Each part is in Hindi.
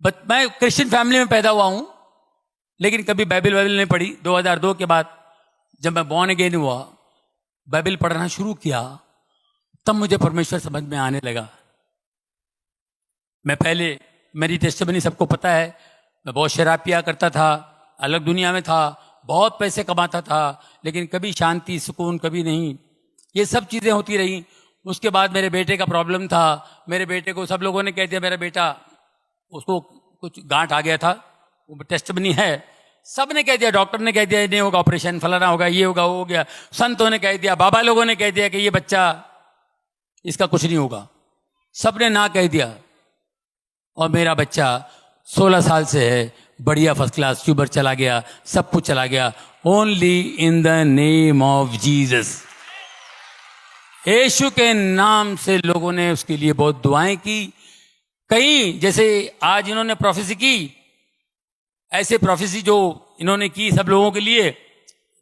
मैं क्रिश्चियन फैमिली में पैदा हुआ हूं, लेकिन कभी बाइबल नहीं पढ़ी। 2002 के बाद जब मैं बॉर्न अगेन हुआ, बाइबल पढ़ना शुरू किया, तब मुझे परमेश्वर समझ में आने लगा। मैं पहले, मेरी टेस्टिमनी सबको पता है, मैं बहुत शराब पिया करता था, अलग दुनिया में था, बहुत पैसे कमाता था, लेकिन कभी शांति सुकून कभी नहीं। ये सब चीज़ें होती रही। उसके बाद मेरे बेटे का प्रॉब्लम था। मेरे बेटे को सब लोगों ने कह दिया, मेरा बेटा, उसको कुछ गांठ आ गया था, वो टेस्टिमनी है, सब ने कह दिया, डॉक्टर ने कह दिया नहीं होगा, ऑपरेशन फलाना होगा, ये होगा, वो हो गया, संतों ने कह दिया, बाबा लोगों ने कह दिया कि ये बच्चा, इसका कुछ नहीं होगा, सब ने ना कह दिया। और मेरा बच्चा 16 साल से है, बढ़िया फर्स्ट क्लास, ट्यूबर चला गया, सब कुछ चला गया, only in the name of Jesus. Yeshu के नाम से लोगों ने उसके लिए बहुत दुआएं की। कई, जैसे आज इन्होंने प्रोफेसी की, ऐसे प्रोफेसी जो इन्होंने की सब लोगों के लिए,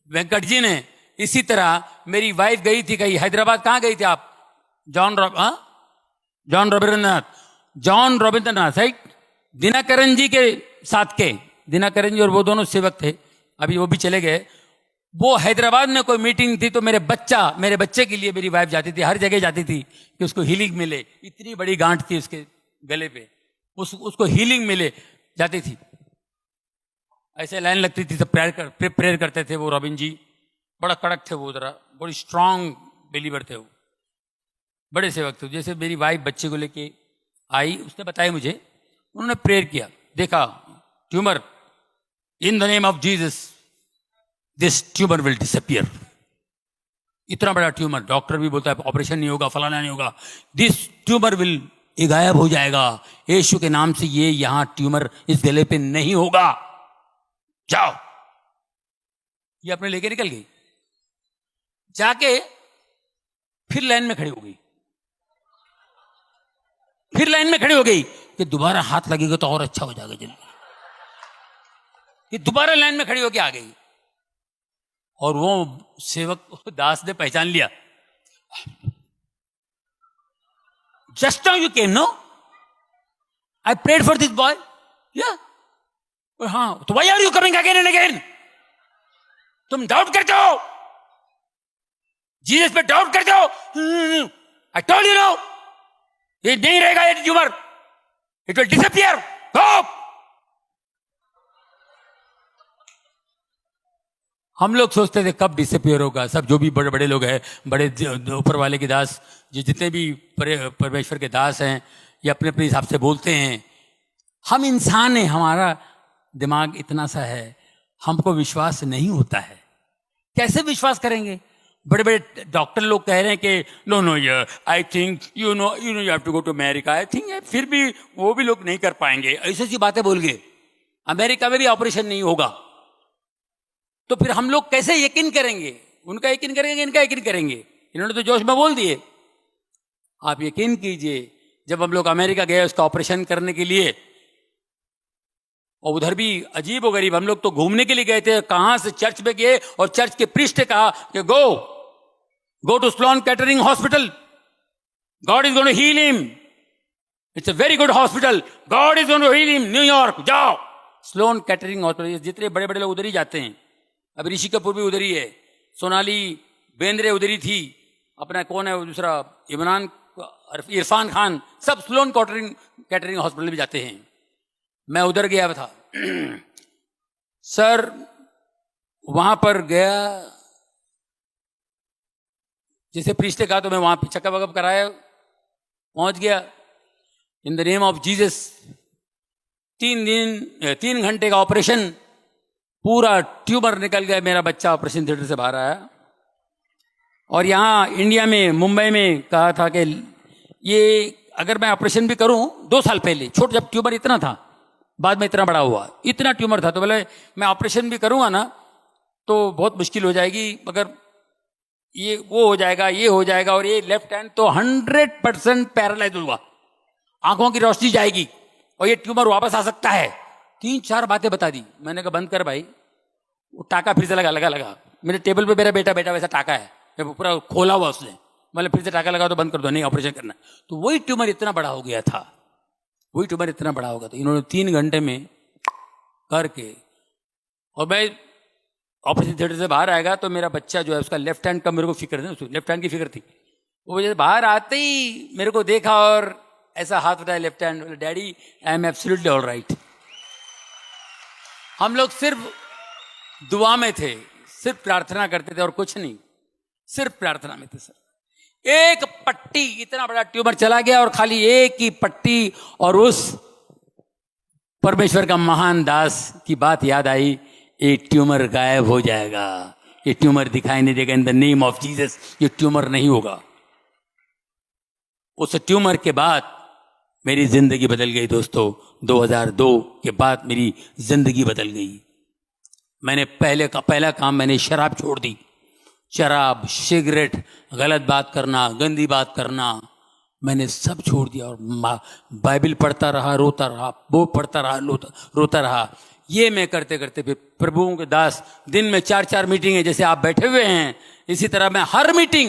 वेंकट जी ने, इसी तरह मेरी वाइफ गई थी कहीं हैदराबाद। कहाँ गई थी आप? John Ravindranath, right? दिनाकरन जी के साथ के, दिनाकरन जी और वो दोनों सेवक थे, अभी वो भी चले गए। वो हैदराबाद में कोई मीटिंग थी, तो मेरे बच्चे के लिए मेरी वाइफ जाती थी, हर जगह जाती थी कि उसको हीलिंग मिले। इतनी बड़ी गांठ थी उसके गले पे, उसको हीलिंग मिले, जाती थी। ऐसे लाइन लगती थी, सब प्रेयर करते थे। वो रॉबिन जी बड़ा कड़क थे, वो जरा बड़ी स्ट्रांग बिलीवर थे, वो बड़े सेवक थे। जैसे मेरी वाइफ बच्चे को लेके आई, उसने बताया मुझे, उन्होंने प्रेयर किया, देखा tumour, in the name of Jesus this tumour will disappear. इतना बड़ा ट्यूमर, डॉक्टर भी बोलता है ऑपरेशन नहीं होगा, फलाना नहीं होगा, दिस ट्यूमर विल, ये गायब हो जाएगा, यीशु के नाम से ये यहां ट्यूमर इस गले पे नहीं होगा, जाओ। ये अपने लेके निकल गई, जाके फिर लाइन में खड़ी हो गई, फिर लाइन में खड़ी हो गई कि दोबारा हाथ लगेगा तो और अच्छा हो जाएगा जल्दी। ये दोबारा लाइन में खड़ी होके आ गई, और वो सेवक दास ने पहचान लिया। Just now you came, no? I prayed for this boy, yeah? हाँ, तो why are you coming again and again? तुम डाउट करते हो, जीसस पे डाउट करते हो। आई टोल्ड यू नो, ये नहीं रहेगा, ये ट्यूमर, इट विल डिसअपियर, गो। हम लोग सोचते थे कब डिसअपियर होगा। सब जो भी बड़े बड़े लोग हैं, बड़े ऊपर वाले के दास, जितने भी परमेश्वर के दास हैं, ये अपने अपने हिसाब से बोलते हैं। हम इंसान हैं, हमारा दिमाग इतना सा है, हमको विश्वास नहीं होता है। कैसे विश्वास करेंगे? बड़े बड़े डॉक्टर लोग कह रहे हैं कि no I think you know you have to go to America, I think, फिर भी वो भी लोग नहीं कर पाएंगे, ऐसी ऐसी बातें बोल गए। अमेरिका में भी ऑपरेशन नहीं होगा, तो फिर हम लोग कैसे यकीन करेंगे? उनका यकीन करेंगे, इनका यकीन करेंगे? इन्होंने तो जोश में बोल दिए। आप यकीन कीजिए, जब हम लोग अमेरिका गए उसका ऑपरेशन करने के लिए, और उधर भी अजीब व गरीब, हम लोग तो घूमने के लिए गए थे, कहां से चर्च में गए, और चर्च के प्रीस्ट ने कहा कि go to Sloan Kettering hospital, God is going to heal him, it's a very good hospital, God is going to heal him, New York जाओ। स्लोन कैटरिंग हॉस्पिटल, जितने बड़े बड़े लोग उधर ही जाते हैं। अब ऋषि कपूर भी उधर ही है, सोनाली बेंद्रे उधर ही थी, अपना कौन है वो दूसरा, इरफान खान, सब स्लोन कैटरिंग हॉस्पिटल भी जाते हैं। मैं उधर गया था सर, वहां पर गया, जैसे प्रीस्ट ने कहा, तो मैं वहां पे चेकअप वकअप कराया, पहुंच गया। इन द नेम ऑफ जीसस, 3 घंटे का ऑपरेशन, पूरा ट्यूमर निकल गया। मेरा बच्चा ऑपरेशन थिएटर से बाहर आया। और यहाँ इंडिया में, मुंबई में कहा था कि ये अगर मैं ऑपरेशन भी करूं, 2 साल पहले छोटा जब ट्यूमर इतना था, बाद में इतना बड़ा हुआ, इतना ट्यूमर था, तो बोले मैं ऑपरेशन भी करूंगा ना तो बहुत मुश्किल हो जाएगी, मगर ये वो हो जाएगा, ये हो जाएगा, और ये लेफ्ट हैंड तो 100% पैरालाइज होगा, आंखों की रोशनी जाएगी, और ये ट्यूमर वापस आ सकता है। 3-4 बातें बता दी। मैंने कहा बंद कर भाई। वो टाका फिर से लगा मेरे टेबल पे, मेरा बेटा वैसा टाका है, पूरा खोला हुआ उसने, मतलब फिर से टाका लगा तो बंद कर दो, नहीं ऑपरेशन करना। तो वही ट्यूमर इतना बड़ा हो गया था। वही ट्यूमर इतना बड़ा होगा। तो इन्होंने 3 घंटे में करके, और मैं ऑपरेशन थिएटर से बाहर आएगा तो मेरा बच्चा जो है उसका लेफ्ट हैंड का मेरे को फिक्र थी, लेफ्ट हैंड की फिक्र थी। वो जैसे बाहर आते ही मेरे को देखा और ऐसा हाथ उठाया left hand, daddy I am absolutely all right. हम लोग सिर्फ दुआ में थे, सिर्फ प्रार्थना करते थे और कुछ नहीं, सिर्फ प्रार्थना में थे सर। एक पट्टी, इतना बड़ा ट्यूमर चला गया और खाली एक ही पट्टी, और उस परमेश्वर का महान दास की बात याद आई, ये ट्यूमर गायब हो जाएगा, ये ट्यूमर दिखाई नहीं देगा, इन द नेम ऑफ जीसस ये ट्यूमर नहीं होगा। उस ट्यूमर के बाद मेरी जिंदगी बदल गई दोस्तों। 2002 के बाद मेरी जिंदगी बदल गई। मैंने पहला काम मैंने शराब छोड़ दी। शराब, सिगरेट, गलत बात करना, गंदी बात करना, मैंने सब छोड़ दिया और बाइबल पढ़ता रहा, रोता रहा, वो पढ़ता रहा, रोता रहा। ये मैं करते करते फिर प्रभुओं के दास दिन में 4-4 मीटिंग है, जैसे आप बैठे हुए हैं इसी तरह मैं हर मीटिंग